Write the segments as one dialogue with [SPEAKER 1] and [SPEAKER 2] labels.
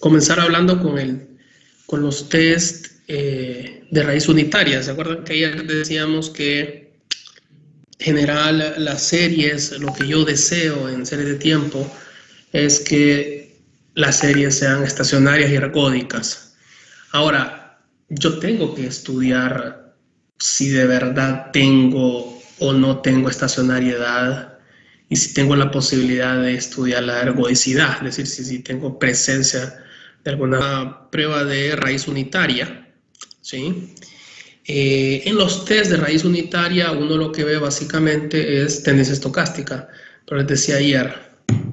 [SPEAKER 1] comenzar hablando con los test de raíz unitaria. ¿Se acuerdan que ayer decíamos que en general las series, lo que yo deseo en series de tiempo es que las series sean estacionarias y ergódicas? Ahora, yo tengo que estudiar si de verdad tengo o no tengo estacionariedad y si tengo la posibilidad de estudiar la ergodicidad, es decir, si tengo presencia de alguna prueba de raíz unitaria, ¿sí? En los test de raíz unitaria uno lo que ve básicamente es tendencia estocástica, pero les decía ayer,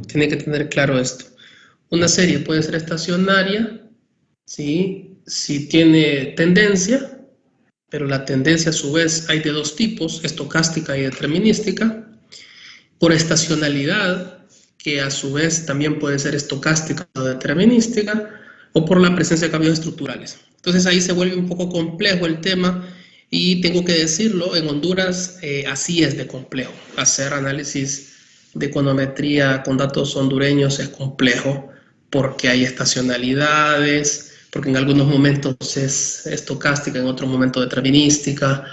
[SPEAKER 1] tiene que tener claro esto. Una serie puede ser estacionaria, ¿sí? Si tiene tendencia, pero la tendencia a su vez hay de dos tipos, estocástica y determinística, por estacionalidad, que a su vez también puede ser estocástica o determinística, o por la presencia de cambios estructurales. Entonces ahí se vuelve un poco complejo el tema y tengo que decirlo, en Honduras así es de complejo. Hacer análisis de econometría con datos hondureños es complejo porque hay estacionalidades, porque en algunos momentos es estocástica, en otros momentos determinística,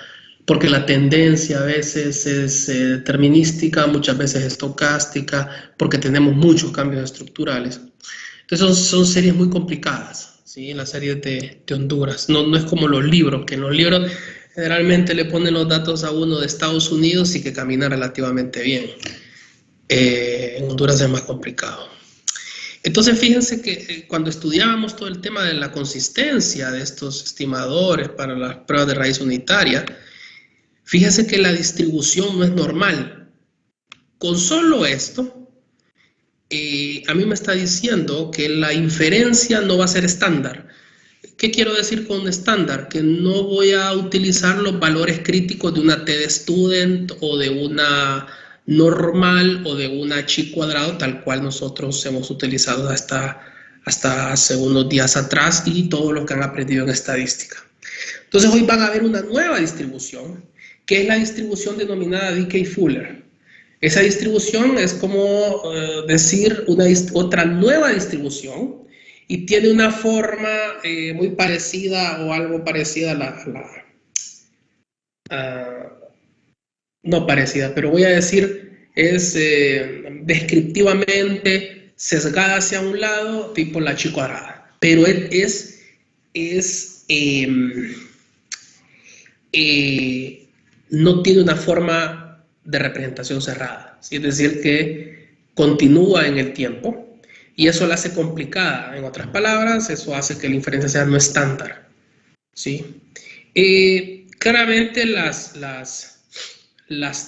[SPEAKER 1] porque la tendencia a veces es determinística, muchas veces estocástica, porque tenemos muchos cambios estructurales. Entonces son series muy complicadas, ¿sí? Las series de Honduras. No es como los libros, que en los libros generalmente le ponen los datos a uno de Estados Unidos y que camina relativamente bien. En Honduras es más complicado. Entonces fíjense que cuando estudiábamos todo el tema de la consistencia de estos estimadores para las pruebas de raíz unitaria, fíjense que la distribución no es normal. Con solo esto, a mí me está diciendo que la inferencia no va a ser estándar. ¿Qué quiero decir con estándar? Que no voy a utilizar los valores críticos de una T-de-student o de una normal o de una chi cuadrado, tal cual nosotros hemos utilizado hasta hace unos días atrás y todo lo que han aprendido en estadística. Entonces hoy van a ver una nueva distribución, que es la distribución denominada Dickey-Fuller. Esa distribución es como decir otra nueva distribución y tiene una forma muy parecida o algo parecida no parecida, pero voy a decir, es descriptivamente sesgada hacia un lado, tipo la chi cuadrada, pero no tiene una forma de representación cerrada, ¿sí? Es decir, que continúa en el tiempo y eso la hace complicada. En otras palabras, eso hace que la inferencia sea no estándar, ¿sí? Claramente las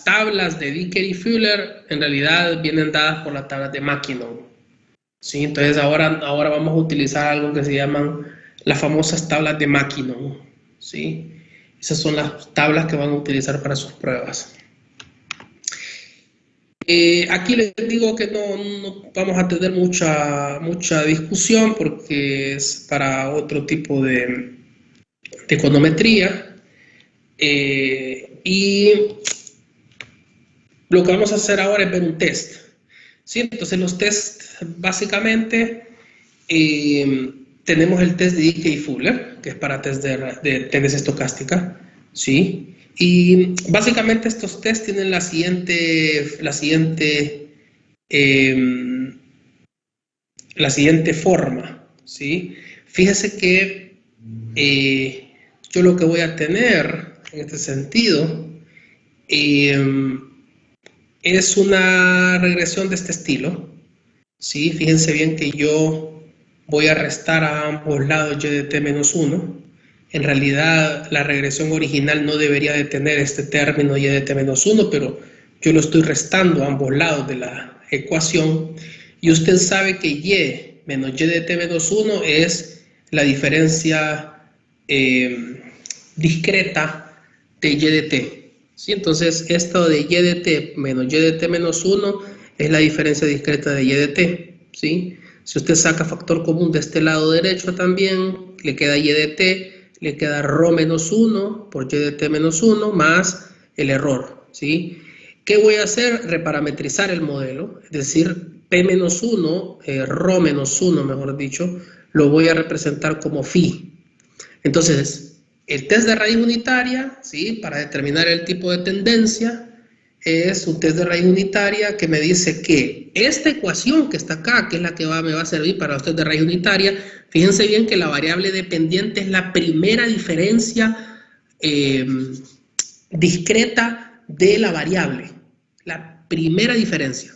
[SPEAKER 1] tablas de Dicker y Fuller en realidad vienen dadas por las tablas de Mackinnon, ¿sí? Entonces ahora vamos a utilizar algo que se llaman las famosas tablas de Mackinnon, ¿sí? Esas son las tablas que van a utilizar para sus pruebas. Aquí les digo que no vamos a tener mucha discusión porque es para otro tipo de econometría. Y lo que vamos a hacer ahora es ver un test, ¿sí? Entonces los tests básicamente tenemos el test de Dickey-Fuller, que es para test de tendencia estocástica, ¿sí? Y básicamente estos tests tienen la siguiente forma, ¿sí? Fíjese que yo lo que voy a tener en este sentido es una regresión de este estilo, ¿sí? Fíjense bien que yo voy a restar a ambos lados y de t menos 1. En realidad, la regresión original no debería de tener este término y de t menos 1, pero yo lo estoy restando a ambos lados de la ecuación. Y usted sabe que y menos y de t menos 1 es la diferencia discreta de y de t, ¿sí? Entonces, esto de y de t menos y de t menos 1 es la diferencia discreta de y de t, ¿sí? Si usted saca factor común de este lado derecho también, le queda y de t, le queda ρ menos 1 por y de t menos 1 más el error, ¿sí? ¿Qué voy a hacer? Reparametrizar el modelo, es decir, P-1, Rho-1, mejor dicho, lo voy a representar como phi. Entonces, el test de raíz unitaria, ¿sí? Para determinar el tipo de tendencia, es un test de raíz unitaria que me dice que esta ecuación que está acá, que es la que me va a servir para los test de raíz unitaria, fíjense bien que la variable dependiente es la primera diferencia discreta de la variable. La primera diferencia.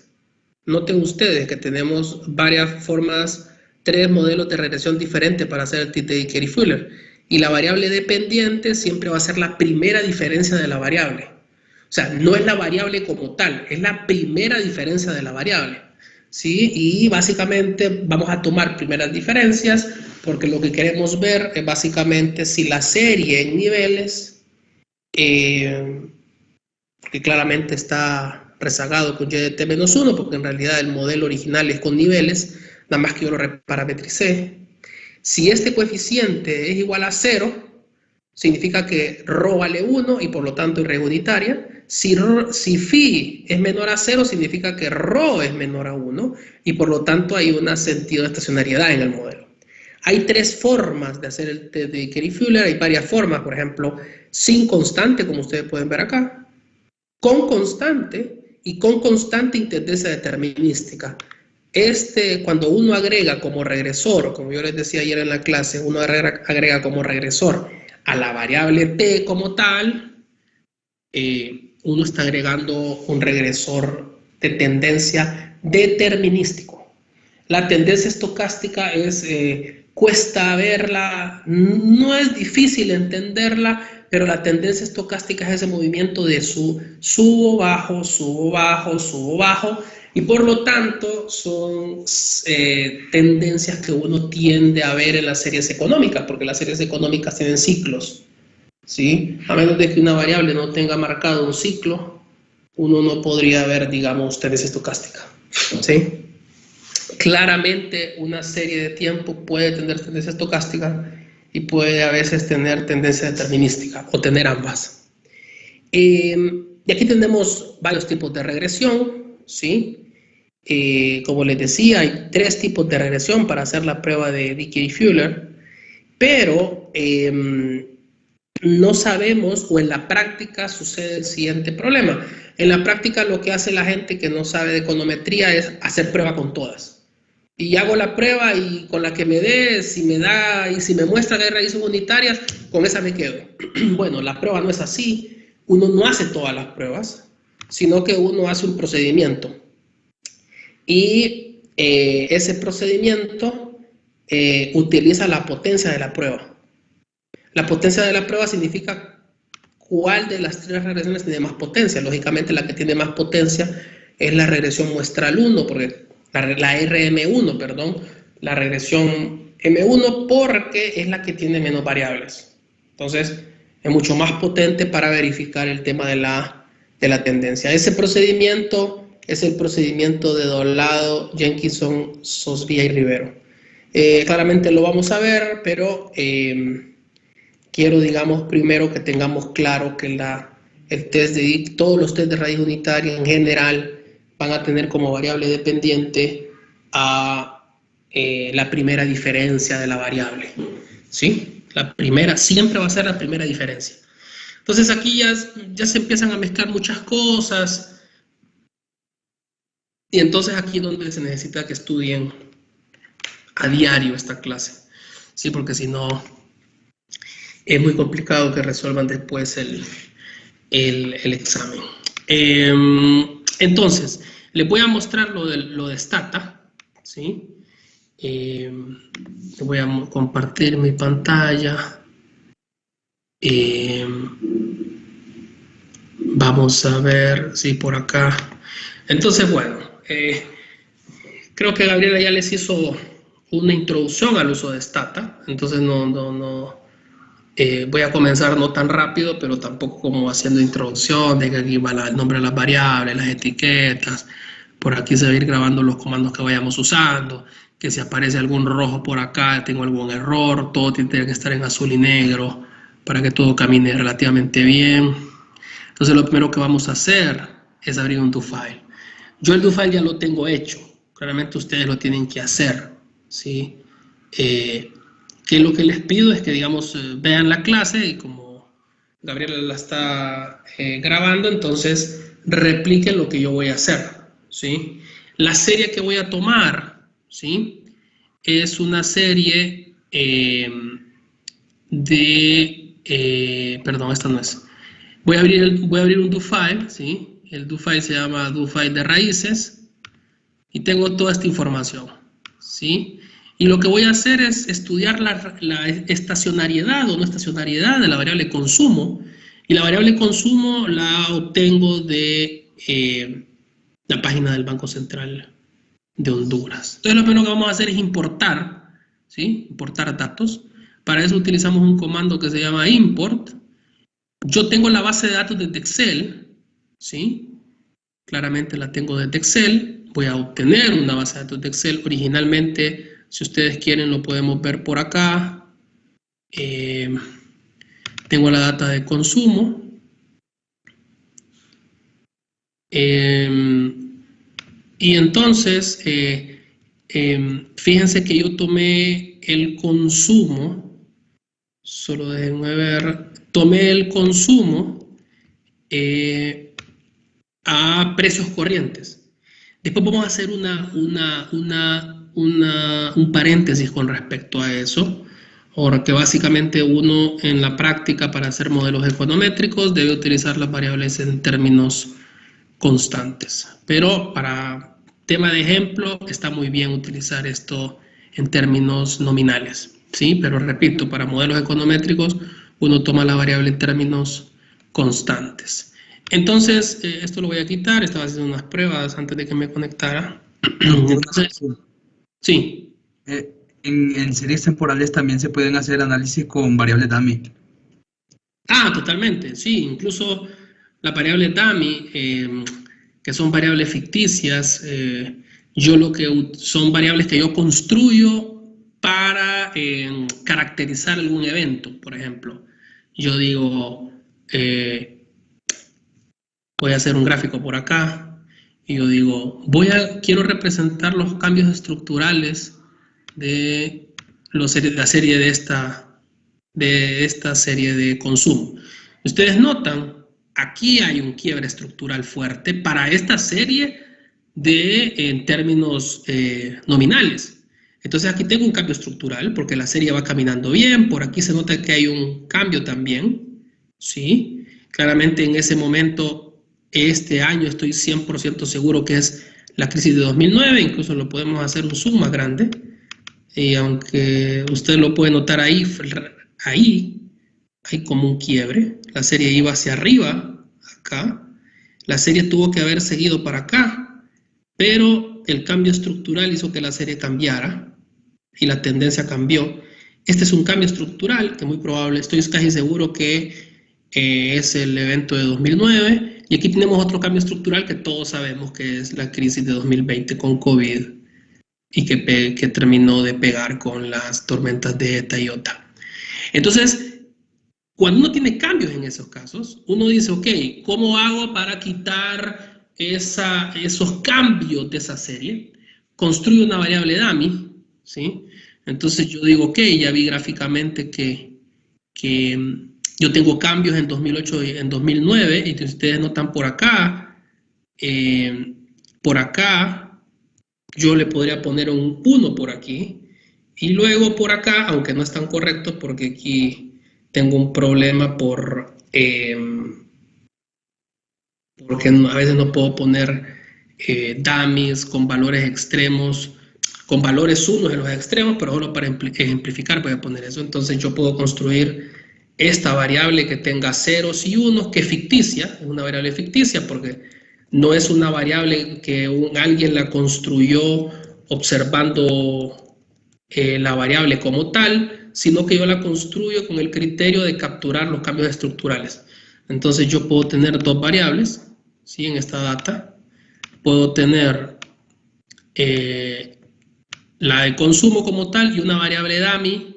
[SPEAKER 1] Noten ustedes que tenemos varias formas, 3 modelos de regresión diferentes para hacer el test de Dickey-Fuller. Y la variable dependiente siempre va a ser la primera diferencia de la variable. O sea, no es la variable como tal, es la primera diferencia de la variable. ¿Sí? Y básicamente vamos a tomar primeras diferencias porque lo que queremos ver es básicamente si la serie en niveles, que claramente está rezagado con y de t-1, porque en realidad el modelo original es con niveles, nada más que yo lo reparametricé. Si este coeficiente es igual a 0, significa que ρ vale 1 y por lo tanto es raíz unitaria. Si phi es menor a 0, significa que ρ es menor a 1 y por lo tanto hay un sentido de estacionariedad en el modelo. Hay 3 formas de hacer el test de Dickey-Fuller, hay varias formas, por ejemplo, sin constante, como ustedes pueden ver acá, con constante y con constante intendencia determinística. Cuando uno agrega como regresor, como yo les decía ayer en la clase, uno agrega como regresor a la variable t como tal, uno está agregando un regresor de tendencia determinístico. La tendencia estocástica cuesta verla, no es difícil entenderla, pero la tendencia estocástica es ese movimiento de subo, bajo, subo, bajo, subo, bajo, y por lo tanto son tendencias que uno tiende a ver en las series económicas, porque las series económicas tienen ciclos, ¿sí? A menos de que una variable no tenga marcado un ciclo, uno no podría ver, digamos, tendencia estocástica, ¿sí? Claramente una serie de tiempo puede tener tendencia estocástica y puede a veces tener tendencia determinística o tener ambas. Y aquí tenemos varios tipos de regresión, ¿sí? Como les decía, hay 3 tipos de regresión para hacer la prueba de Dickey-Fuller, pero no sabemos, o en la práctica sucede el siguiente problema. En la práctica lo que hace la gente que no sabe de econometría es hacer prueba con todas. Y hago la prueba y con la que me dé, si me da y si me muestra que hay raíces unitarias, con esa me quedo. Bueno, la prueba no es así. Uno no hace todas las pruebas, sino que uno hace un procedimiento. Y ese procedimiento utiliza la potencia de la prueba. La potencia de la prueba significa cuál de las 3 regresiones tiene más potencia. Lógicamente la que tiene más potencia es la regresión muestral 1, porque la RM1, perdón, la regresión M1, porque es la que tiene menos variables. Entonces, es mucho más potente para verificar el tema de la tendencia. Ese procedimiento es el procedimiento de Doblado, Jenkinson, Sosvía y Rivero. Claramente lo vamos a ver, pero quiero, digamos, primero que tengamos claro que todos los test de raíz unitaria en general van a tener como variable dependiente a la primera diferencia de la variable, ¿sí? La primera siempre va a ser la primera diferencia. Entonces aquí ya se empiezan a mezclar muchas cosas y entonces aquí es donde se necesita que estudien a diario esta clase, ¿sí? Porque si no es muy complicado que resuelvan después el examen. Entonces, les voy a mostrar lo de Stata, ¿sí? Voy a compartir mi pantalla. Vamos a ver si por acá. Entonces, bueno, creo que Gabriela ya les hizo una introducción al uso de Stata, entonces voy a comenzar no tan rápido, pero tampoco como haciendo introducción de que aquí va el nombre de las variables, las etiquetas. Por aquí se va a ir grabando los comandos que vayamos usando, que si aparece algún rojo por acá, tengo algún error, todo tiene que estar en azul y negro para que todo camine relativamente bien. Entonces lo primero que vamos a hacer es abrir un DoFile. Yo el DoFile ya lo tengo hecho, Claramente ustedes lo tienen que hacer, ¿sí? Que lo que les pido es que, digamos, vean la clase y como Gabriela la está grabando, entonces repliquen lo que yo voy a hacer, ¿sí? La serie que voy a tomar, ¿sí? Es una serie perdón, esta no es. Voy a abrir un do-file, ¿sí? El do-file se llama do-file de raíces y tengo toda esta información, ¿sí? Y lo que voy a hacer es estudiar la estacionariedad o no estacionariedad de la variable consumo. Y la variable consumo la obtengo de la página del Banco Central de Honduras. Entonces lo primero que vamos a hacer es importar, ¿sí? Importar datos. Para eso utilizamos un comando que se llama import. Yo tengo la base de datos desde Excel, ¿sí? Claramente la tengo desde Excel. Voy a obtener una base de datos de Excel. Originalmente, si ustedes quieren, lo podemos ver por acá. Tengo la data de consumo. Y entonces, fíjense que yo tomé el consumo, solo déjenme ver, tomé el consumo a precios corrientes. Después vamos a hacer un paréntesis con respecto a eso, porque básicamente uno en la práctica para hacer modelos econométricos debe utilizar las variables en términos constantes. Pero para tema de ejemplo está muy bien utilizar esto en términos nominales, ¿sí? Pero repito, para modelos econométricos uno toma la variable en términos constantes. Entonces, esto lo voy a quitar, estaba haciendo unas pruebas antes de que me conectara. Entonces, sí.
[SPEAKER 2] En series temporales también se pueden hacer análisis con variables dummy.
[SPEAKER 1] Ah, totalmente, sí. Incluso la variable dummy, que son variables ficticias, son variables que yo construyo para caracterizar algún evento. Por ejemplo, yo digo, voy a hacer un gráfico por acá y yo digo, quiero representar los cambios estructurales de la serie de esta serie de consumo. Ustedes notan, aquí hay un quiebre estructural fuerte para esta serie en términos nominales. Entonces aquí tengo un cambio estructural porque la serie va caminando bien, por aquí se nota que hay un cambio también, ¿sí? Claramente en ese momento, este año estoy 100% seguro que es la crisis de 2009, incluso lo podemos hacer un zoom más grande, y aunque usted lo puede notar ahí hay como un quiebre, la serie iba hacia arriba, acá, la serie tuvo que haber seguido para acá, pero el cambio estructural hizo que la serie cambiara y la tendencia cambió. Este es un cambio estructural que muy probable, estoy casi seguro que es el evento de 2009, y aquí tenemos otro cambio estructural que todos sabemos que es la crisis de 2020 con COVID y que terminó de pegar con las tormentas de ETA y OTA. Entonces, cuando uno tiene cambios en esos casos, uno dice, ok, ¿cómo hago para quitar esos cambios de esa serie? Construyo una variable dummy, ¿sí? Entonces yo digo, ok, ya vi gráficamente que yo tengo cambios en 2008 y en 2009, y si ustedes notan por acá, yo le podría poner un 1 por aquí, y luego por acá, aunque no es tan correcto porque aquí tengo un problema porque a veces no puedo poner dummies con valores extremos, con valores unos en los extremos, pero solo para ejemplificar voy a poner eso. Entonces yo puedo construir esta variable que tenga ceros y unos, que es ficticia, es una variable ficticia porque no es una variable que alguien la construyó observando la variable como tal, sino que yo la construyo con el criterio de capturar los cambios estructurales. Entonces yo puedo tener dos variables, ¿sí? En esta data. Puedo tener la de consumo como tal y una variable dummy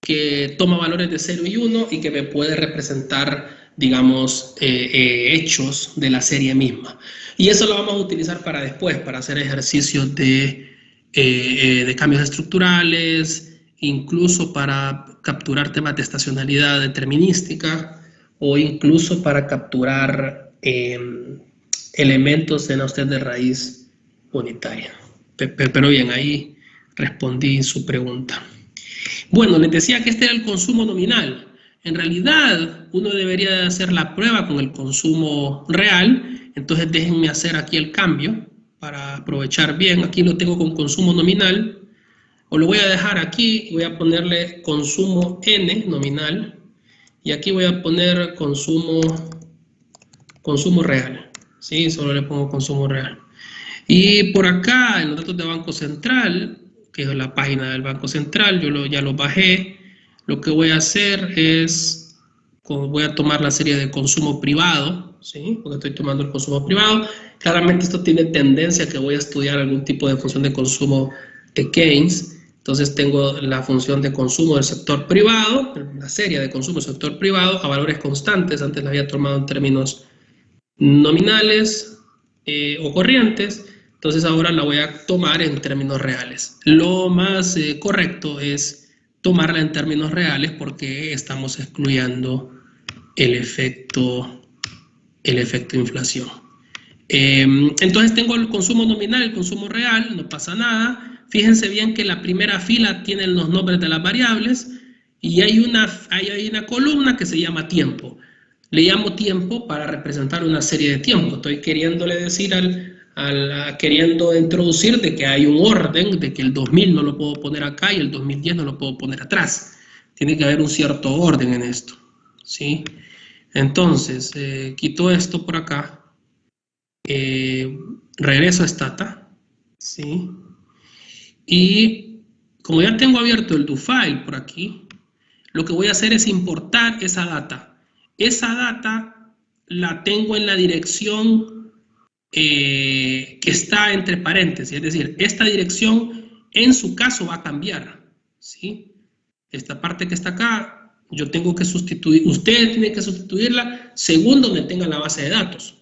[SPEAKER 1] que toma valores de 0 y 1 y que me puede representar digamos, hechos de la serie misma. Y eso lo vamos a utilizar para después, para hacer ejercicios de cambios estructurales, incluso para capturar temas de estacionalidad determinística o incluso para capturar elementos en usted de raíz unitaria. Pero bien, ahí respondí su pregunta. Bueno, les decía que este era el consumo nominal. En realidad, uno debería hacer la prueba con el consumo real. Entonces, déjenme hacer aquí el cambio para aprovechar bien. Aquí lo tengo con consumo nominal. O lo voy a dejar aquí. Voy a ponerle consumo N nominal. Y aquí voy a poner consumo real. ¿Sí? Solo le pongo consumo real. Y por acá, en los datos de Banco Central, que es la página del Banco Central, yo ya lo bajé. Lo que voy a hacer es, voy a tomar la serie de consumo privado, ¿sí? Porque estoy tomando el consumo privado. Claramente esto tiene tendencia a que voy a estudiar algún tipo de función de consumo de Keynes. Entonces tengo la función de consumo del sector privado, la serie de consumo del sector privado a valores constantes. Antes la había tomado en términos nominales o corrientes. Entonces ahora la voy a tomar en términos reales. Lo más correcto es tomarla en términos reales porque estamos excluyendo el efecto inflación. Entonces tengo el consumo nominal, el consumo real, no pasa nada. Fíjense bien que la primera fila tiene los nombres de las variables y hay una columna que se llama tiempo. Le llamo tiempo para representar una serie de tiempo. Estoy queriéndole decir queriendo introducir de que hay un orden, de que el 2000 no lo puedo poner acá y el 2010 no lo puedo poner atrás. Tiene que haber un cierto orden en esto, ¿sí? Entonces, quito esto por acá, regreso a Stata, ¿sí? Y como ya tengo abierto el DoFile por aquí, lo que voy a hacer es importar esa data. Esa data la tengo en la dirección que está entre paréntesis, es decir, esta dirección en su caso va a cambiar, ¿sí? Esta parte que está acá, yo tengo que sustituir, ustedes tienen que sustituirla según donde tenga la base de datos,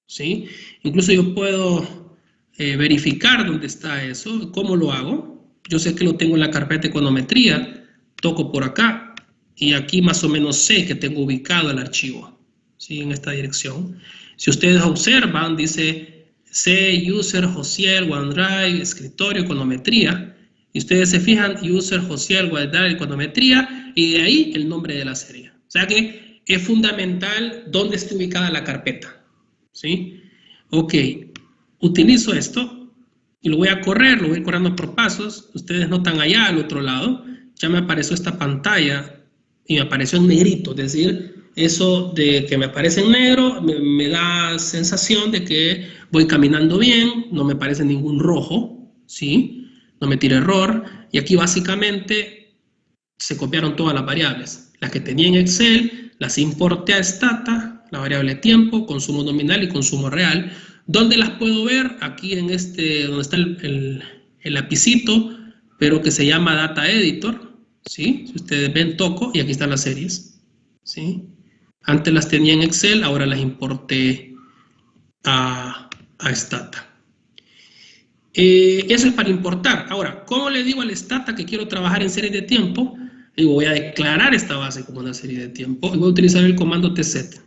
[SPEAKER 1] ¿sí? Incluso yo puedo verificar dónde está eso. ¿Cómo lo hago? Yo sé que lo tengo en la carpeta econometría, toco por acá y aquí más o menos sé que tengo ubicado el archivo, ¿sí? En esta dirección. Si ustedes observan, dice C, User, Josiel, OneDrive, Escritorio, Econometría. Y ustedes se fijan, User, Josiel, OneDrive, Econometría, y de ahí el nombre de la serie. O sea que es fundamental dónde está ubicada la carpeta, ¿sí? Ok, utilizo esto y lo voy a correr, lo voy corriendo por pasos. Ustedes notan allá al otro lado, ya me apareció esta pantalla y me apareció en negrito, es decir, eso de que me aparece en negro me da sensación de que voy caminando bien, no me aparece ningún rojo, ¿sí? No me tira error. Y aquí básicamente se copiaron todas las variables. Las que tenía en Excel, las importé a Stata, la variable tiempo, consumo nominal y consumo real. ¿Dónde las puedo ver? Aquí en donde está el lapicito, pero que se llama Data Editor, ¿sí? Si ustedes ven, toco y aquí están las series, ¿sí? Antes las tenía en Excel, ahora las importé a Stata. Eso es para importar. Ahora, ¿cómo le digo al Stata que quiero trabajar en series de tiempo? Digo, voy a declarar esta base como una serie de tiempo y voy a utilizar el comando tset,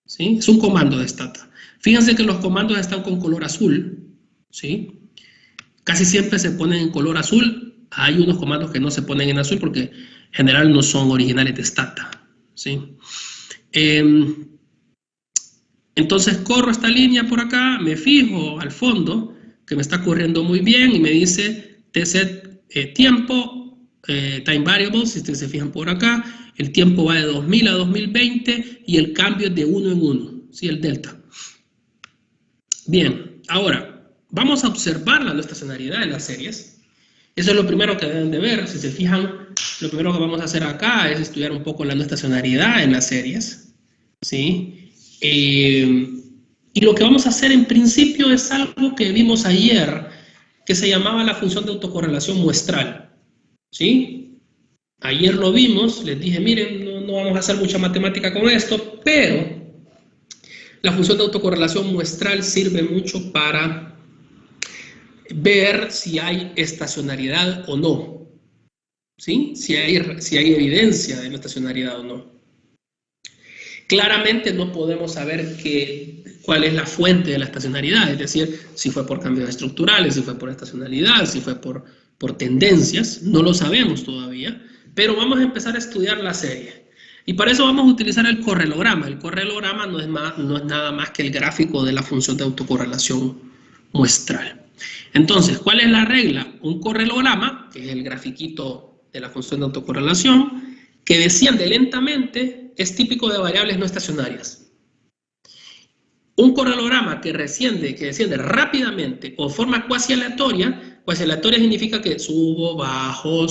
[SPEAKER 1] ¿sí? Es un comando de Stata. Fíjense que los comandos están con color azul, ¿sí? Casi siempre se ponen en color azul. Hay unos comandos que no se ponen en azul porque en general no son originales de Stata, ¿sí? Entonces corro esta línea por acá, me fijo al fondo que me está corriendo muy bien y me dice tset tiempo, time variable, si ustedes se fijan por acá, el tiempo va de 2000 a 2020 y el cambio es de 1 en 1, ¿sí? El delta. Bien, ahora vamos a observar la no estacionariedad en las series. Eso es lo primero que deben de ver. Si se fijan, lo primero que vamos a hacer acá es estudiar un poco la no estacionariedad en las series, ¿sí? Y lo que vamos a hacer en principio es algo que vimos ayer, que se llamaba la función de autocorrelación muestral, ¿sí? Ayer lo vimos, les dije, miren, no vamos a hacer mucha matemática con esto, pero la función de autocorrelación muestral sirve mucho para ver si hay estacionalidad o no, ¿sí? Si hay evidencia de la estacionalidad o no. Claramente no podemos saber cuál es la fuente de la estacionalidad, es decir, si fue por cambios estructurales, si fue por estacionalidad, si fue por tendencias, no lo sabemos todavía, pero vamos a empezar a estudiar la serie. Y para eso vamos a utilizar el correlograma. El correlograma no es nada más que el gráfico de la función de autocorrelación muestral. Entonces, ¿cuál es la regla? Un correlograma, que es el grafiquito de la función de autocorrelación, que desciende lentamente, es típico de variables no estacionarias. Un correlograma que desciende rápidamente o de forma cuasi aleatoria significa que subo, bajo,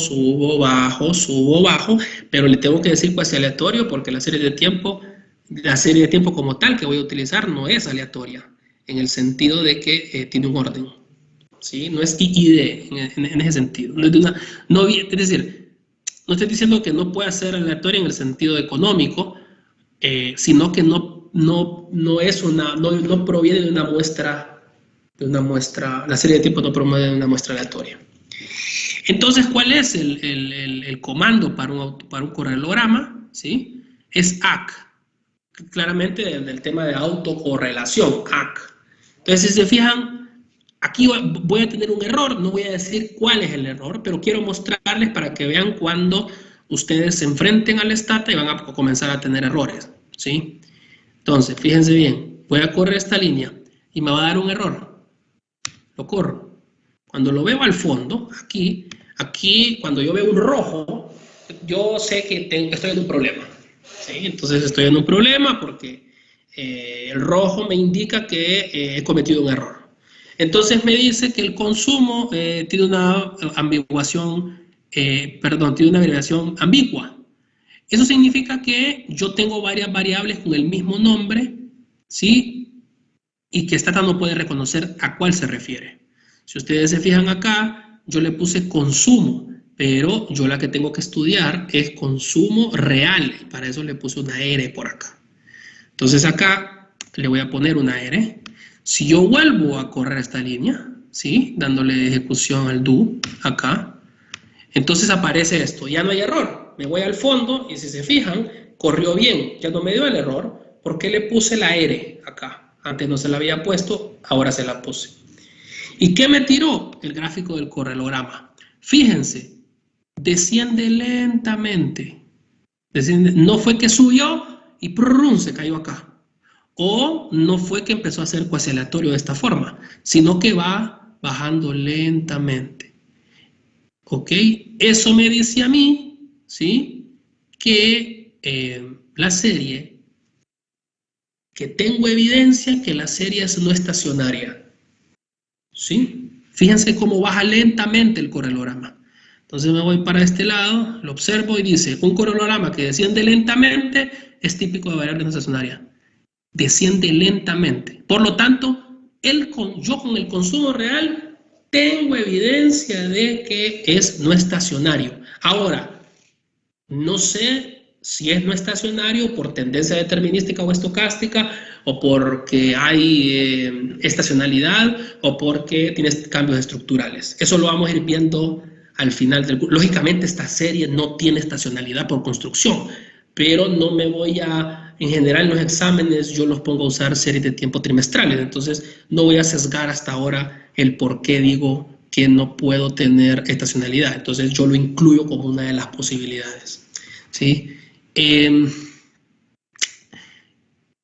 [SPEAKER 1] pero le tengo que decir cuasi aleatorio porque la serie de tiempo como tal que voy a utilizar no es aleatoria, en el sentido de que tiene un orden, ¿sí? No es IID en ese sentido. Es decir, no estoy diciendo que no pueda ser aleatoria en el sentido económico, sino que no proviene de una muestra. La serie de tiempo no promueve una muestra aleatoria. Entonces, ¿cuál es el comando para un correlograma? ¿Sí? Es ACK. Claramente del tema de autocorrelación, ACK. Entonces, si se fijan, aquí voy a tener un error, no voy a decir cuál es el error, pero quiero mostrarles para que vean cuando ustedes se enfrenten al stata y van a comenzar a tener errores, ¿sí? Entonces, fíjense bien, voy a correr esta línea y me va a dar un error. Lo corro. Cuando lo veo al fondo, aquí, cuando yo veo un rojo, yo sé que estoy en un problema, ¿sí? Entonces estoy en un problema porque el rojo me indica que he cometido un error. Entonces me dice que el consumo tiene una abreviación ambigua. Eso significa que yo tengo varias variables con el mismo nombre, ¿sí? Y que Stata no puede reconocer a cuál se refiere. Si ustedes se fijan acá, yo le puse consumo, pero yo la que tengo que estudiar es consumo real. Y para eso le puse una R por acá. Entonces acá le voy a poner una R. Si yo vuelvo a correr esta línea, ¿sí? Dándole ejecución al do acá, entonces aparece esto. Ya no hay error. Me voy al fondo y si se fijan, corrió bien. Ya no me dio el error porque le puse la R acá. Antes no se la había puesto, ahora se la puse. ¿Y qué me tiró? El gráfico del correlograma. Fíjense, desciende lentamente. No fue que subió y ¡prum! Se cayó acá. O no fue que empezó a ser cuasi aleatorio de esta forma, sino que va bajando lentamente. ¿Ok? Eso me dice a mí, ¿sí? Que la serie, que tengo evidencia que la serie es no estacionaria. ¿Sí? Fíjense cómo baja lentamente el correlograma. Entonces me voy para este lado, lo observo y dice, un correlograma que desciende lentamente es típico de variable no estacionaria. Desciende lentamente. Por lo tanto, yo con el consumo real tengo evidencia de que es no estacionario. Ahora, no sé si es no estacionario por tendencia determinística o estocástica, o porque hay estacionalidad, o porque tienes cambios estructurales. Eso lo vamos a ir viendo al final del curso. Lógicamente esta serie no tiene estacionalidad por construcción, pero no me voy en general en los exámenes yo los pongo a usar series de tiempo trimestrales, entonces no voy a sesgar hasta ahora el por qué digo que no puedo tener estacionalidad. Entonces yo lo incluyo como una de las posibilidades, ¿sí?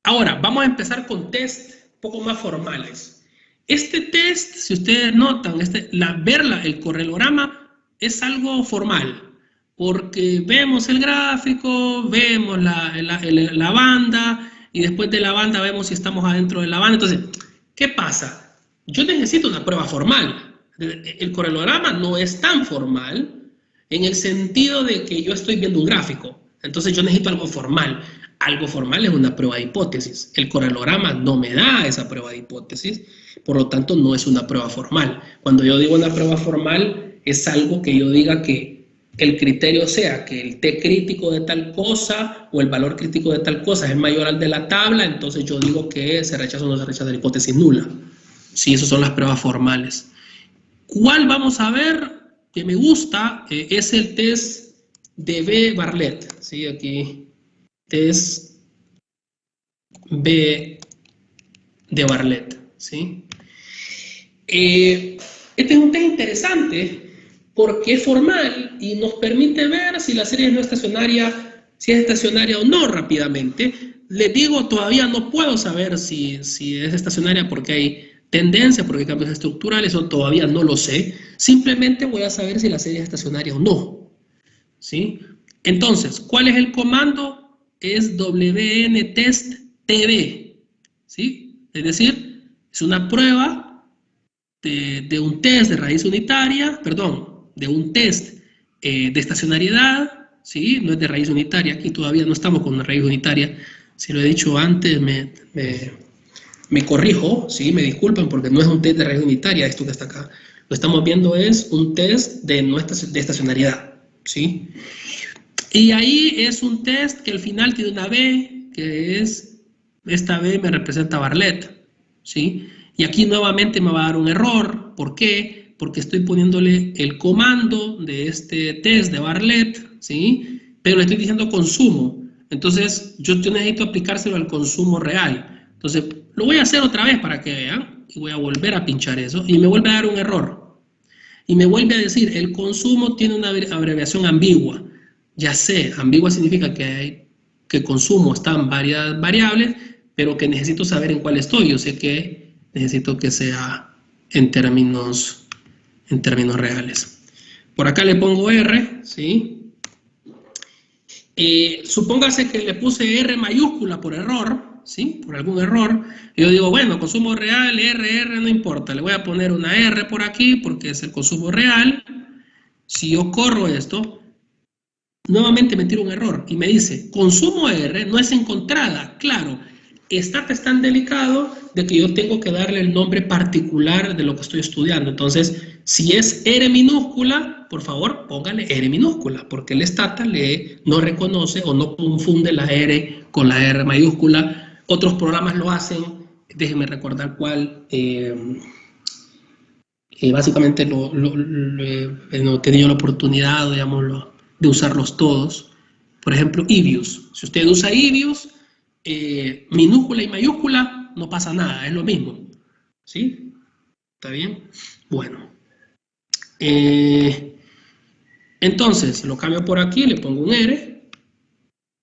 [SPEAKER 1] Ahora, vamos a empezar con test un poco más formales. Este test, si ustedes notan, el correlograma es algo formal, porque vemos el gráfico, vemos la banda, y después de la banda vemos si estamos adentro de la banda. Entonces, ¿qué pasa? Yo necesito una prueba formal. El correlograma no es tan formal en el sentido de que yo estoy viendo un gráfico. Entonces yo necesito algo formal. Algo formal es una prueba de hipótesis. El correlograma no me da esa prueba de hipótesis, por lo tanto no es una prueba formal. Cuando yo digo una prueba formal, es algo que yo diga que el criterio sea que el T crítico de tal cosa o el valor crítico de tal cosa es mayor al de la tabla, entonces yo digo que se rechaza o no se rechaza la hipótesis nula. Sí, esas son las pruebas formales. ¿Cuál vamos a ver que me gusta? Es el test de B-Bartlett. ¿Sí? Aquí, test B de Bartlett. ¿Sí? Este es un test interesante porque es formal y nos permite ver si la serie no es estacionaria, si es estacionaria o no rápidamente. Les digo, todavía no puedo saber si es estacionaria porque hay tendencia, porque hay cambios estructurales, o todavía no lo sé. Simplemente voy a saber si la serie es estacionaria o no. ¿Sí? Entonces, ¿cuál es el comando? Es WNTestTB. ¿Sí? Es decir, es una prueba de un test de raíz unitaria, perdón, de un test de estacionariedad, ¿sí? No es de raíz unitaria, aquí todavía no estamos con una raíz unitaria. Si lo he dicho antes, me corrijo, ¿sí? Me disculpan porque no es un test de raíz unitaria esto que está acá. Lo que estamos viendo es un test de estacionariedad, ¿sí? Y ahí es un test que al final tiene una B, que es, esta B me representa Bartlett, ¿sí? Y aquí nuevamente me va a dar un error. ¿Por qué? Porque estoy poniéndole el comando de este test de Bartlett, ¿sí? Pero le estoy diciendo consumo. Entonces, yo necesito aplicárselo al consumo real. Entonces, lo voy a hacer otra vez para que vean. Y voy a volver a pinchar eso. Y me vuelve a dar un error. Y me vuelve a decir, el consumo tiene una abreviación ambigua. Ya sé, ambigua significa que consumo están varias variables, pero que necesito saber en cuál estoy. Yo sé que necesito que sea en términos reales. Por acá le pongo R, ¿sí? Supóngase que le puse R mayúscula por error, ¿sí? Por algún error. Yo digo, bueno, consumo real, R, no importa. Le voy a poner una R por aquí porque es el consumo real. Si yo corro esto, nuevamente me tira un error y me dice, consumo R no es encontrada. Claro, está tan delicado de que yo tengo que darle el nombre particular de lo que estoy estudiando. Entonces, si es R minúscula, por favor, póngale R minúscula, porque el Stata no reconoce o no confunde la R con la R mayúscula. Otros programas lo hacen, déjenme recordar cuál. Básicamente no he tenido la oportunidad, digamos, de usarlos todos. Por ejemplo, Ibius. Si usted usa Ibius, minúscula y mayúscula, no pasa nada, es lo mismo. ¿Sí? ¿Está bien? Bueno. Entonces, lo cambio por aquí, le pongo un R,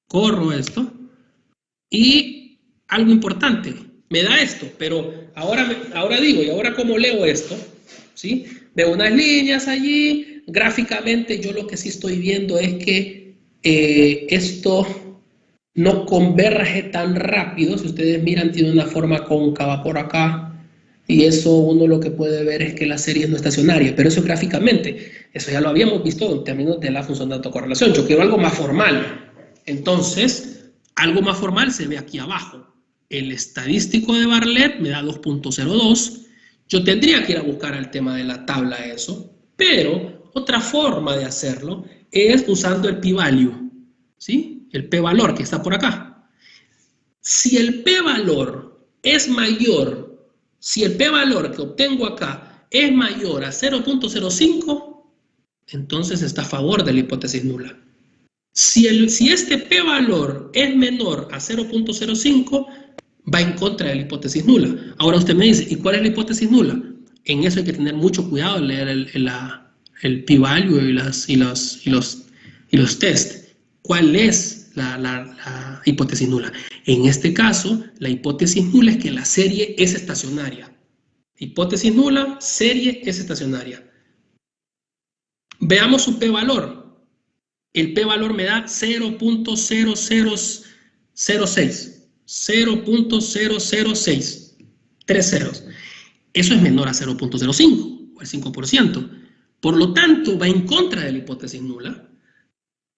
[SPEAKER 1] corro esto, y algo importante, me da esto, pero ahora digo, ¿y ahora cómo leo esto? ¿Sí? Veo unas líneas allí, gráficamente yo lo que sí estoy viendo es que esto no converge tan rápido. Si ustedes miran, tiene una forma cóncava por acá, y eso uno lo que puede ver es que la serie es no estacionaria, pero eso gráficamente, eso ya lo habíamos visto en términos de la función de autocorrelación. Yo quiero algo más formal. Entonces, algo más formal se ve aquí abajo. El estadístico de Bartlett me da 2.02. Yo tendría que ir a buscar el tema de la tabla eso, pero otra forma de hacerlo es usando el p-value, ¿sí? El p-valor que está por acá. Si el p-valor es mayor, si el p-valor que obtengo acá es mayor a 0.05, entonces está a favor de la hipótesis nula. Si este p-valor es menor a 0.05, va en contra de la hipótesis nula. Ahora usted me dice, ¿y cuál es la hipótesis nula? En eso hay que tener mucho cuidado al leer el p-value y los test. ¿Cuál es la hipótesis nula? En este caso, la hipótesis nula es que la serie es estacionaria. Hipótesis nula, serie es estacionaria. Veamos su p-valor. El p-valor me da 0.0006. 0.006. 3 ceros. Eso es menor a 0.05 o el 5%. Por lo tanto, va en contra de la hipótesis nula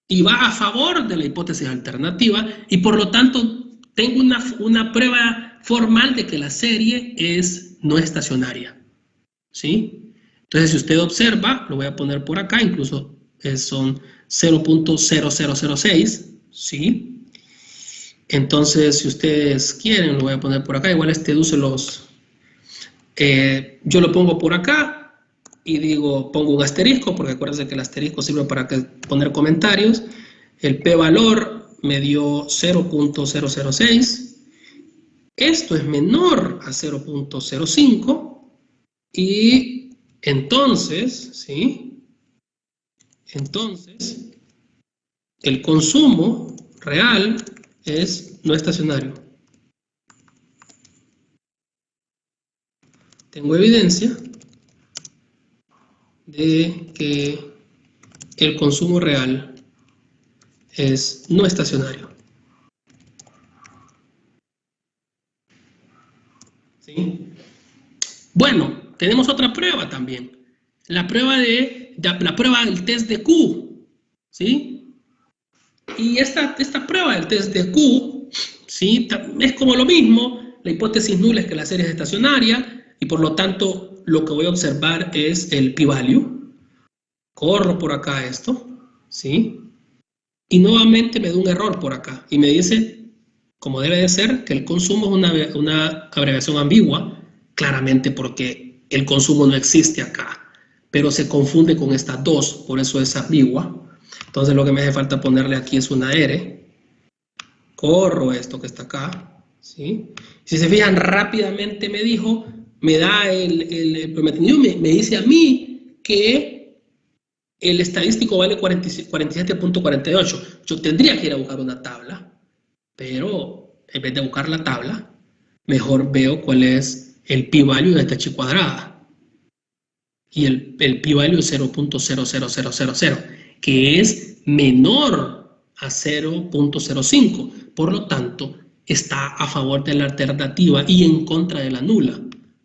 [SPEAKER 1] y va a favor de la hipótesis alternativa, y por lo tanto tengo una prueba formal de que la serie es no estacionaria. ¿Sí? Entonces, si usted observa, lo voy a poner por acá, incluso son 0.0006, ¿sí? Entonces, si ustedes quieren, lo voy a poner por acá. Igual deduce los... yo lo pongo por acá y digo, pongo un asterisco, porque acuérdense que el asterisco sirve para poner comentarios. El p-valor me dio 0.006. Esto es menor a 0.05 y entonces, ¿sí? Entonces, el consumo real es no estacionario. Tengo evidencia de que el consumo real es no estacionario. ¿Sí? Bueno, tenemos otra prueba también. La prueba del test de Q. ¿Sí? Y esta prueba del test de Q, ¿sí? Es como lo mismo. La hipótesis nula es que la serie es estacionaria y por lo tanto lo que voy a observar es el p-value. Corro por acá esto, ¿sí? Y nuevamente me da un error por acá y me dice, como debe de ser, que el consumo es una abreviación ambigua, claramente porque el consumo no existe acá, pero se confunde con estas dos, por eso es ambigua. Entonces lo que me hace falta ponerle aquí es una R. Corro esto que está acá, ¿sí? Si se fijan, rápidamente me dijo, me da me dice a mí que el estadístico vale 47.48. Yo tendría que ir a buscar una tabla, pero en vez de buscar la tabla, mejor veo cuál es el p-value de esta chi cuadrada. Y el p-value es 0.00000, que es menor a 0.05. Por lo tanto, está a favor de la alternativa y en contra de la nula.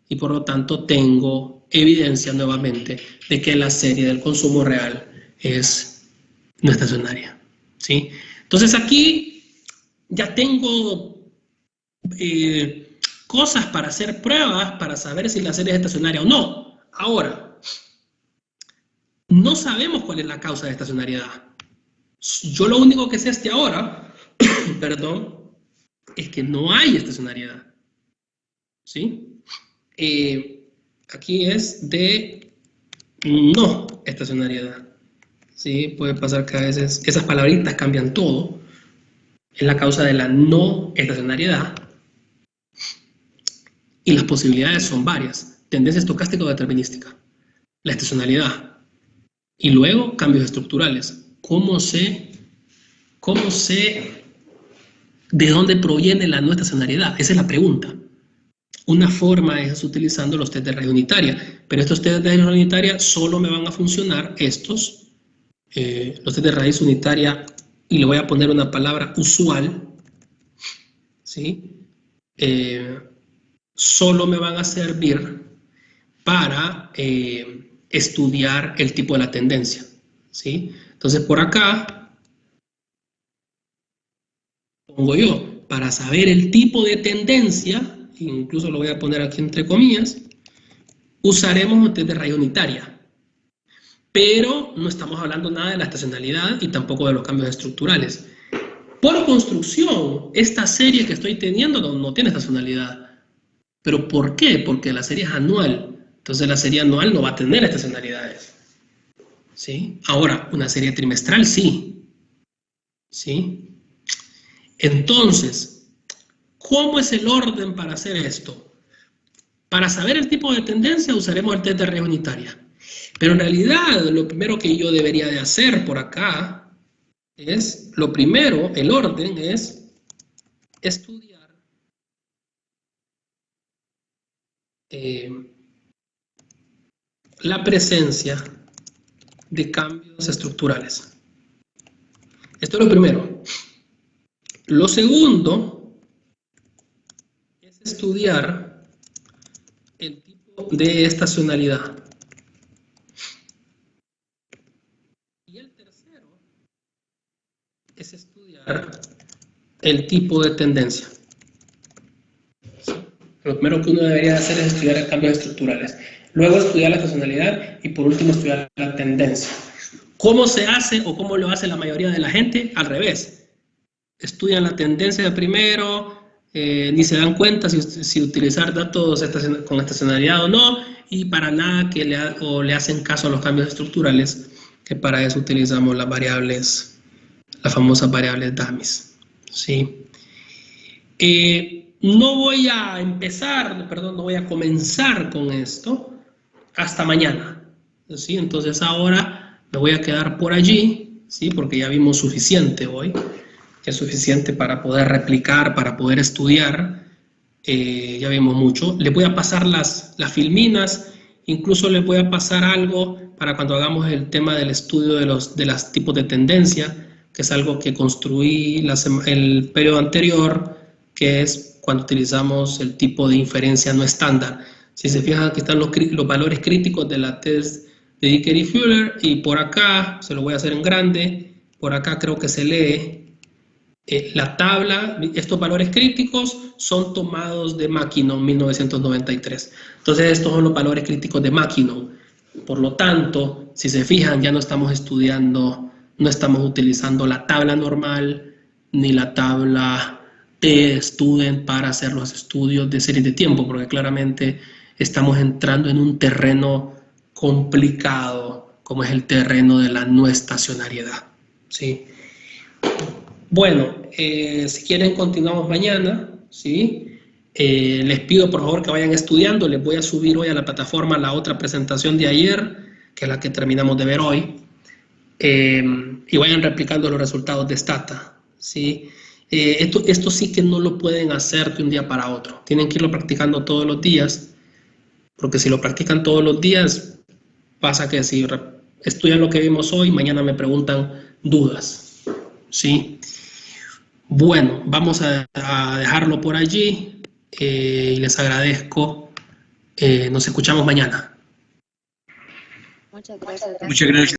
[SPEAKER 1] Y por lo tanto, tengo evidencia nuevamente de que la serie del consumo real es no estacionaria. ¿Sí? Entonces aquí ya tengo cosas para hacer pruebas para saber si la serie es estacionaria o no. Ahora, no sabemos cuál es la causa de estacionariedad. Yo lo único que sé hasta ahora, perdón, es que no hay estacionariedad. ¿Sí? Aquí es de no estacionariedad. ¿Sí? Puede pasar que a veces esas palabritas cambian todo. Es la causa de la no estacionariedad. Y las posibilidades son varias. Tendencia estocástica o determinística. La estacionalidad. Y luego cambios estructurales. ¿Cómo sé de dónde proviene la no estacionariedad? Esa es la pregunta. Una forma es utilizando los test de raíz unitaria, pero estos test de raíz unitaria solo me van a funcionar los test de raíz unitaria, y le voy a poner una palabra usual, ¿sí? Solo me van a servir para estudiar el tipo de la tendencia, ¿sí? Entonces por acá pongo yo, para saber el tipo de tendencia, incluso lo voy a poner aquí entre comillas, usaremos un test de raíz unitaria, pero no estamos hablando nada de la estacionalidad y tampoco de los cambios estructurales. Por construcción, esta serie que estoy teniendo no tiene estacionalidad. ¿Pero por qué? Porque la serie es anual. Entonces la serie anual no va a tener estacionalidades. ¿Sí? Ahora, una serie trimestral sí. ¿Sí? Entonces, ¿cómo es el orden para hacer esto? Para saber el tipo de tendencia usaremos el test de raíz unitaria. Pero en realidad lo primero que yo debería de hacer por acá es, lo primero, el orden es estudiar la presencia de cambios estructurales. Esto es lo primero. Lo segundo es estudiar el tipo de estacionalidad. Y el tercero es estudiar el tipo de tendencia. Lo primero que uno debería hacer es estudiar cambios estructurales. Luego estudiar la estacionalidad y por último estudiar la tendencia. ¿Cómo se hace o cómo lo hace la mayoría de la gente? Al revés. Estudian la tendencia de primero, ni se dan cuenta si utilizar datos con estacionalidad o no, y para nada que le hacen caso a los cambios estructurales, que para eso utilizamos las variables, las famosas variables dummies. ¿Sí? No voy a comenzar con esto hasta mañana. ¿Sí? Entonces ahora me voy a quedar por allí, ¿sí? Porque ya vimos suficiente hoy, que es suficiente para poder replicar, para poder estudiar. Ya vimos mucho. Les voy a pasar las filminas, incluso les voy a pasar algo para cuando hagamos el tema del estudio de los tipos de tendencia, que es algo que construí el periodo anterior, que es cuando utilizamos el tipo de inferencia no estándar. Si se fijan, aquí están los valores críticos de la test de Dicker y Fuller, y por acá, se lo voy a hacer en grande, por acá creo que se lee la tabla. Estos valores críticos son tomados de Mackinnon 1993. Entonces estos son los valores críticos de Mackinnon. Por lo tanto, si se fijan, ya no estamos estudiando, no estamos utilizando la tabla normal ni la tabla T-Student para hacer los estudios de series de tiempo, porque claramente estamos entrando en un terreno complicado, como es el terreno de la no estacionariedad. ¿Sí? Bueno, si quieren continuamos mañana, ¿sí? Les pido por favor que vayan estudiando. Les voy a subir hoy a la plataforma la otra presentación de ayer, que es la que terminamos de ver hoy, y vayan replicando los resultados de Stata, ¿sí? Esto sí que no lo pueden hacer de un día para otro. Tienen que irlo practicando todos los días, porque si lo practican todos los días, pasa que si estudian lo que vimos hoy, mañana me preguntan dudas, ¿sí? Bueno, vamos a dejarlo por allí y les agradezco. Nos escuchamos mañana.
[SPEAKER 3] Muchas gracias.
[SPEAKER 2] Muchas gracias.